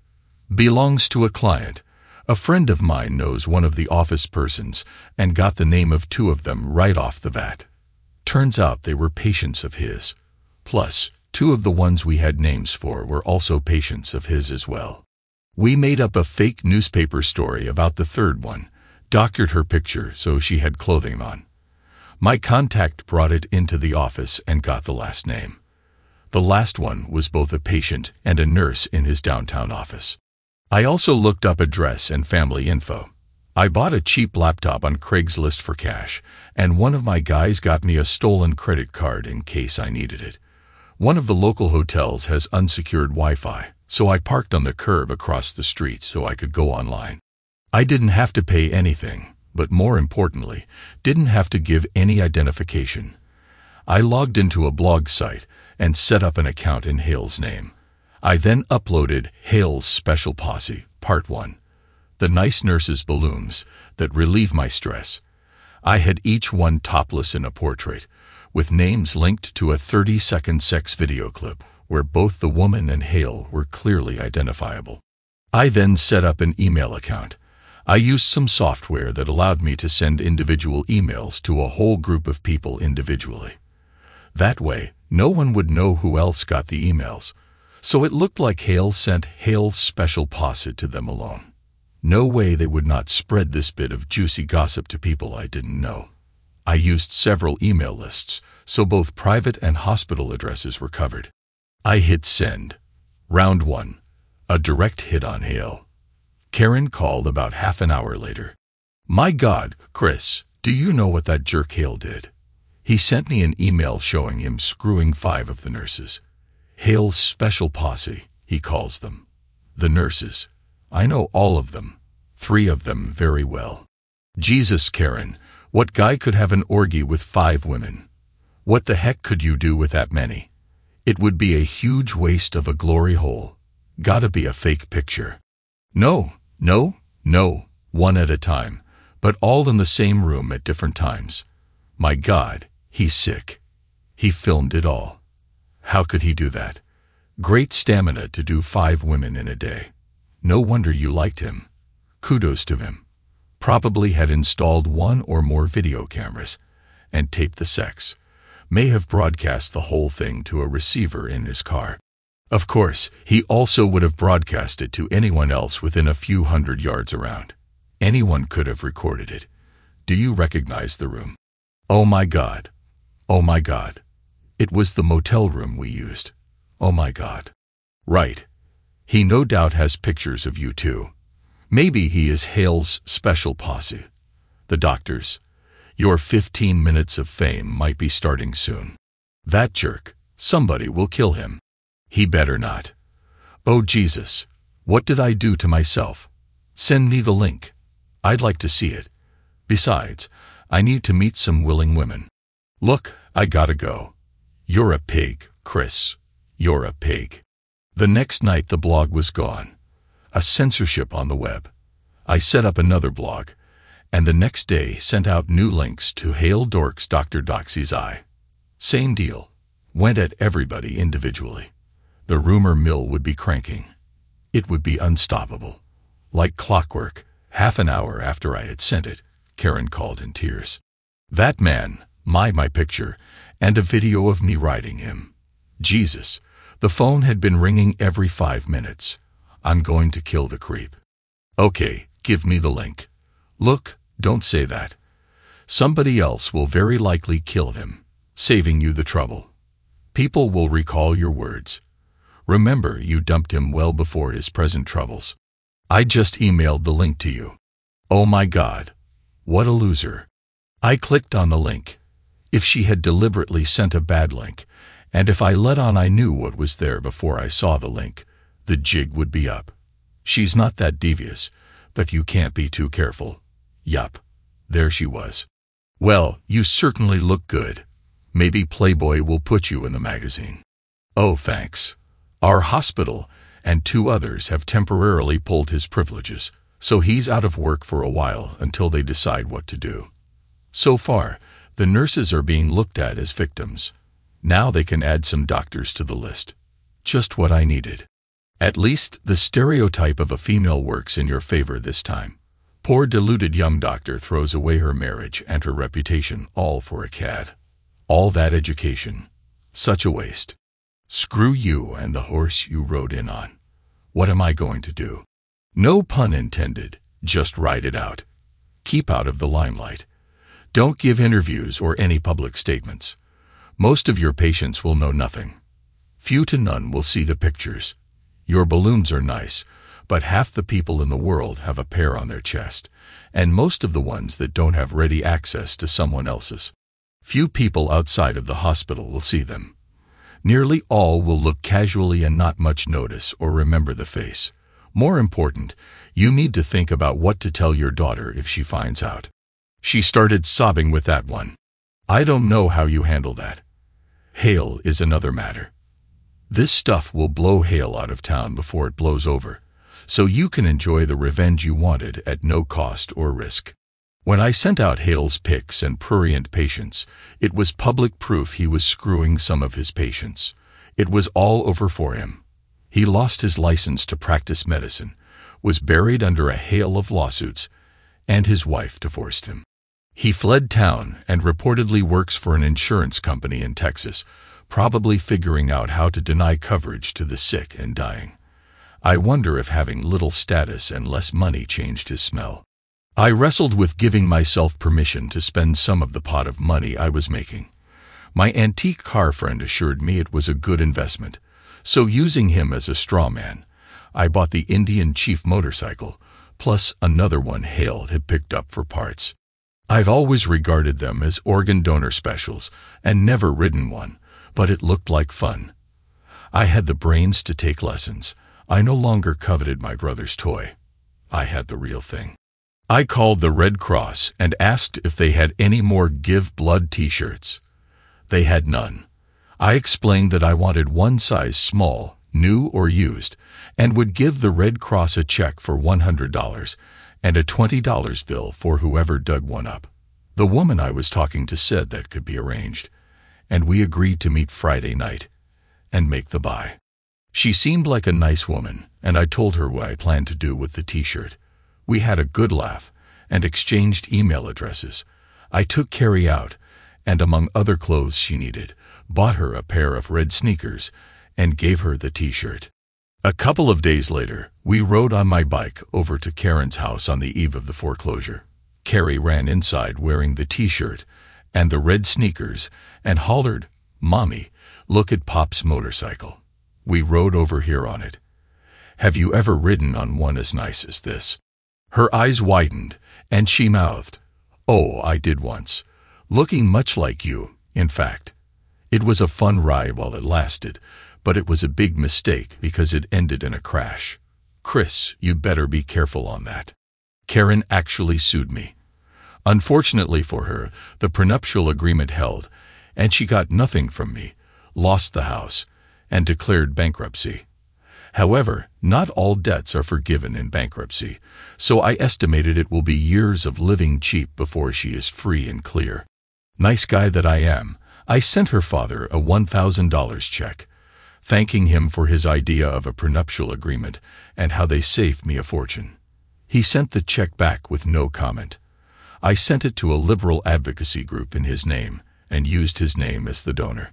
Belongs to a client. A friend of mine knows one of the office persons and got the name of 2 of them right off the bat. Turns out they were patients of his. Plus, 2 of the ones we had names for were also patients of his as well. We made up a fake newspaper story about the 3rd one, doctored her picture so she had clothing on. My contact brought it into the office and got the last name. The last one was both a patient and a nurse in his downtown office. I also looked up address and family info. I bought a cheap laptop on Craigslist for cash, and one of my guys got me a stolen credit card in case I needed it. One of the local hotels has unsecured Wi-Fi, so I parked on the curb across the street so I could go online. I didn't have to pay anything, but more importantly, didn't have to give any identification. I logged into a blog site and set up an account in Hale's name. I then uploaded Hale's Special Posse, Part 1, the nice nurses' balloons that relieve my stress. I had each one topless in a portrait, with names linked to a 30-second sex video clip where both the woman and Hale were clearly identifiable. I then set up an email account. I used some software that allowed me to send individual emails to a whole group of people individually. That way, no one would know who else got the emails, so it looked like Hale sent Hale's Special Posse to them alone. No way they would not spread this bit of juicy gossip to people I didn't know. I used several email lists, so both private and hospital addresses were covered. I hit send. Round 1. A direct hit on Hale. Karen called about half an hour later. My God, Chris, do you know what that jerk Hale did? He sent me an email showing him screwing 5 of the nurses. Hale's Special Posse, he calls them. The nurses. I know all of them. 3 of them very well. Jesus, Karen, what guy could have an orgy with 5 women? What the heck could you do with that many? It would be a huge waste of a glory hole. Gotta be a fake picture. No, one at a time, but all in the same room at different times. My God, he's sick. He filmed it all. How could he do that? Great stamina to do 5 women in a day. No wonder you liked him. Kudos to him. Probably had installed 1 or more video cameras and taped the sex. May have broadcast the whole thing to a receiver in his car. Of course, he also would have broadcast it to anyone else within a few hundred yards around. Anyone could have recorded it. Do you recognize the room? Oh my God. Oh my God. It was the motel room we used. Oh my God. Right. He no doubt has pictures of you too. Maybe he is Hale's special posse. The doctors. Your 15 minutes of fame might be starting soon. That jerk. Somebody will kill him. He better not. Oh Jesus, what did I do to myself? Send me the link. I'd like to see it. Besides, I need to meet some willing women. Look, I gotta go. You're a pig, Chris. You're a pig. The next night the blog was gone. A censorship on the web. I set up another blog, and the next day sent out new links to Hale Dork's Dr. Doxy's eye. Same deal. Went at everybody individually. The rumor mill would be cranking. It would be unstoppable. Like clockwork, half an hour after I had sent it, Karen called in tears. That man, my picture, and a video of me riding him. Jesus, the phone had been ringing every 5 minutes. I'm going to kill the creep. Okay, give me the link. Look, don't say that. Somebody else will very likely kill him, saving you the trouble. People will recall your words. Remember, you dumped him well before his present troubles. I just emailed the link to you. Oh my God, what a loser. I clicked on the link. If she had deliberately sent a bad link, and if I let on I knew what was there before I saw the link, the jig would be up. She's not that devious, but you can't be too careful. Yup, there she was. Well, you certainly look good. Maybe Playboy will put you in the magazine. Oh, thanks. Our hospital and 2 others have temporarily pulled his privileges, so he's out of work for a while until they decide what to do. So far, the nurses are being looked at as victims. Now they can add some doctors to the list. Just what I needed. At least the stereotype of a female works in your favor this time. Poor deluded young doctor throws away her marriage and her reputation all for a cad. All that education. Such a waste. Screw you and the horse you rode in on. What am I going to do? No pun intended, just write it out. Keep out of the limelight. Don't give interviews or any public statements. Most of your patients will know nothing. Few to none will see the pictures. Your balloons are nice, but half the people in the world have a pair on their chest, and most of the ones that don't have ready access to someone else's. Few people outside of the hospital will see them. Nearly all will look casually and not much notice or remember the face. More important, you need to think about what to tell your daughter if she finds out. She started sobbing with that one. I don't know how you handle that. Hale is another matter. This stuff will blow Hale out of town before it blows over, so you can enjoy the revenge you wanted at no cost or risk. When I sent out Hale's pics and prurient patients, it was public proof he was screwing some of his patients. It was all over for him. He lost his license to practice medicine, was buried under a hail of lawsuits, and his wife divorced him. He fled town and reportedly works for an insurance company in Texas, probably figuring out how to deny coverage to the sick and dying. I wonder if having little status and less money changed his smell. I wrestled with giving myself permission to spend some of the pot of money I was making. My antique car friend assured me it was a good investment, so using him as a straw man, I bought the Indian Chief motorcycle, plus another one Hale had picked up for parts. I've always regarded them as organ donor specials and never ridden one, but it looked like fun. I had the brains to take lessons. I no longer coveted my brother's toy. I had the real thing. I called the Red Cross and asked if they had any more Give Blood t-shirts. They had none. I explained that I wanted one size small, new or used, and would give the Red Cross a check for $100 and a $20 bill for whoever dug one up. The woman I was talking to said that could be arranged, and we agreed to meet Friday night and make the buy. She seemed like a nice woman, and I told her what I planned to do with the t-shirt. We had a good laugh and exchanged email addresses. I took Carrie out, and among other clothes she needed, bought her a pair of red sneakers and gave her the t-shirt. A couple of days later, we rode on my bike over to Karen's house on the eve of the foreclosure. Carrie ran inside wearing the t-shirt and the red sneakers and hollered, "Mommy, look at Pop's motorcycle. We rode over here on it. Have you ever ridden on one as nice as this?" Her eyes widened, and she mouthed, "Oh, I did once. Looking much like you, in fact. It was a fun ride while it lasted, but it was a big mistake because it ended in a crash. Chris, you better be careful on that. Karen actually sued me. Unfortunately for her, the prenuptial agreement held, and she got nothing from me, lost the house, and declared bankruptcy. However, not all debts are forgiven in bankruptcy, so I estimated it will be years of living cheap before she is free and clear. Nice guy that I am, I sent her father a $1,000 check, thanking him for his idea of a prenuptial agreement and how they saved me a fortune. He sent the check back with no comment. I sent it to a liberal advocacy group in his name and used his name as the donor.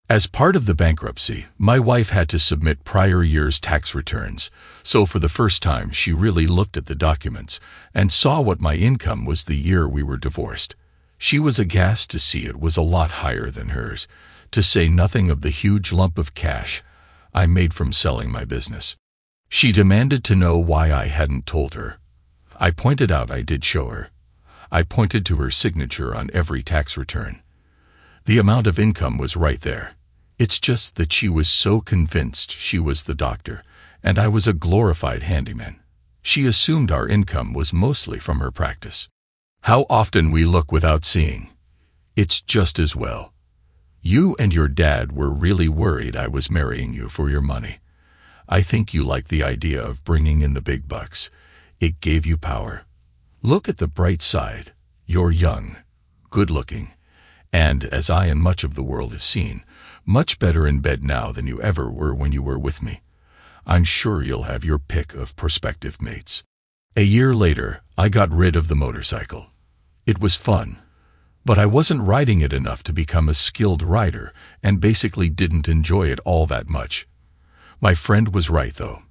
As part of the bankruptcy, my wife had to submit prior year's tax returns, so for the first time she really looked at the documents and saw what my income was the year we were divorced. She was aghast to see it was a lot higher than hers, to say nothing of the huge lump of cash I made from selling my business. She demanded to know why I hadn't told her. I pointed out I did show her. I pointed to her signature on every tax return. The amount of income was right there. It's just that she was so convinced she was the doctor, and I was a glorified handyman. She assumed our income was mostly from her practice. How often we look without seeing. It's just as well. You and your dad were really worried I was marrying you for your money. I think you like the idea of bringing in the big bucks. It gave you power. Look at the bright side. You're young, good-looking, and, as I and much of the world have seen, much better in bed now than you ever were when you were with me. I'm sure you'll have your pick of prospective mates. A year later, I got rid of the motorcycle. It was fun, but I wasn't riding it enough to become a skilled rider and basically didn't enjoy it all that much. My friend was right, though.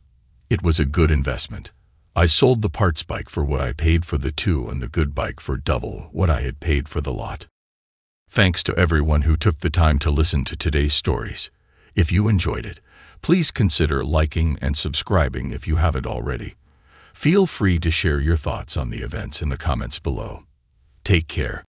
It was a good investment. I sold the parts bike for what I paid for the two and the good bike for double what I had paid for the lot. Thanks to everyone who took the time to listen to today's stories. If you enjoyed it, please consider liking and subscribing if you haven't already. Feel free to share your thoughts on the events in the comments below. Take care.